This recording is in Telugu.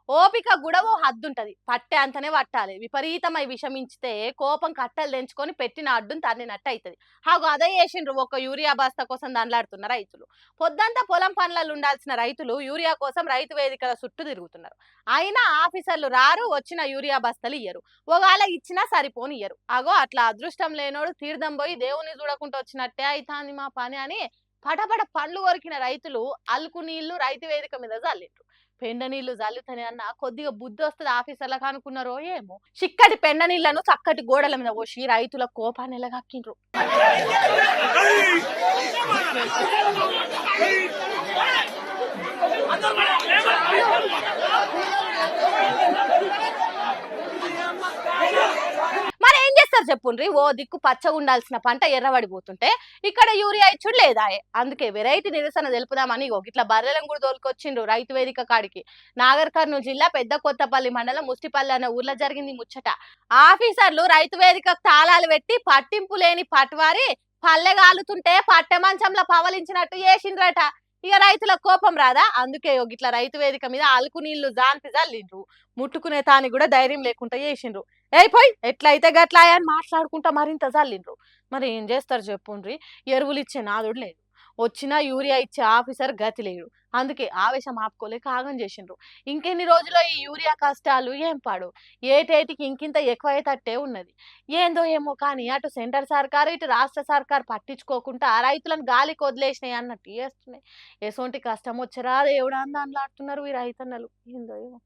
ఓపిక కూడా ఓ హద్దుంటది. పట్టే అంతనే పట్టాలి. విపరీతమై విషమించితే కోపం కట్టలు తెంచుకొని పెట్టిన అడ్డుని తన్నినట్టయితది. హాగో అదే చేసిండ్రు ఒక యూరియా బస్తా కోసం దండ్లాడుతున్న రైతులు. పొద్దంతా పొలం పనులలో ఉండాల్సిన రైతులు యూరియా కోసం రైతు వేదికల చుట్టూ తిరుగుతున్నారు. అయినా ఆఫీసర్లు రారు, వచ్చిన యూరియా బస్తాలు ఇయ్యరు. ఒకవేళ ఇచ్చినా సరిపోనియ్యరు. అగో అట్లా అదృష్టం లేనోడు తీర్థం పోయి దేవుని చూడకుండా వచ్చినట్టే అయితాంది మా పని అని పటపట పండ్లు కొరికిన రైతులు అలుకు నీళ్లు రైతు వేదిక మీద చల్లిండ్రు. పెండ నీళ్లు చల్లుతనే అన్న కొద్దిగా బుద్ధి వస్తుంది ఆఫీసర్లకు అనుకున్నారో ఏమో. చిక్కటి పెండ నీళ్లను చక్కటి గోడల మీద పోసి రైతుల కోపాన్ని ఎలగక్కిండ్రు. మరి ఏం చేస్తారు చెప్పుండ్రి. ఓ దిక్కు పచ్చగా ఉండాల్సిన పంట ఎర్రబడిపోతుంటే ఇక్కడ యూరియా ఇచ్చుడు లేదాయే. అందుకే వెరైటీ నిరసన తెలుపుదామని ఇట్లా బర్రెలను కూడా తోలుకొచ్చిండ్రు రైతు వేదిక కాడికి. నాగర్ కర్నూలు జిల్లా పెద్ద కొత్తపల్లి మండలం ముస్టిపల్లి అనే ఊర్లో జరిగింది ముచ్చట. ఆఫీసర్లు రైతు వేదిక తాళాలు పెట్టి పట్టింపు లేని పట్వారి పల్లె గాలుతుంటే పట్టె మంచంలో పవలించినట్టు చేసిండ్రట. ఇక రైతుల కోపం రాదా. అందుకే ఇట్లా రైతు వేదిక మీద అలుకు నీళ్లు జాన్పి జల్లిండ్రు. ముట్టుకునే తాని కూడా ధైర్యం లేకుండా చేసిండ్రు. అయిపోయి ఎట్లయితే గట్లా అని మాట్లాడుకుంటా మరింత జల్లిండ్రు. మరి ఏం చేస్తారు చెప్పుండ్రి. ఎరువులు ఇచ్చే నాదుడు లేదు, వచ్చిన యూరియా ఇచ్చే ఆఫీసర్ గతి లేడు. అందుకే ఆవేశం ఆపుకోలేక ఆగం చేసిండ్రు. ఇంకెన్ని రోజుల్లో ఈ యూరియా కష్టాలు ఏం పాడు. ఏటేటికి ఇంకింత ఎక్కువయ్యేటట్టే ఉన్నది. ఏందో ఏమో కానీ అటు సెంటర్ సర్కారు ఇటు రాష్ట్ర సర్కారు పట్టించుకోకుండా రైతులను గాలికి వదిలేసినాయి అన్నట్టు చేస్తున్నాయి. ఎసొంటి కష్టం వచ్చరా దేవుడా అని దాంట్లో ఈ రైతన్నలు. ఏందో ఏమో.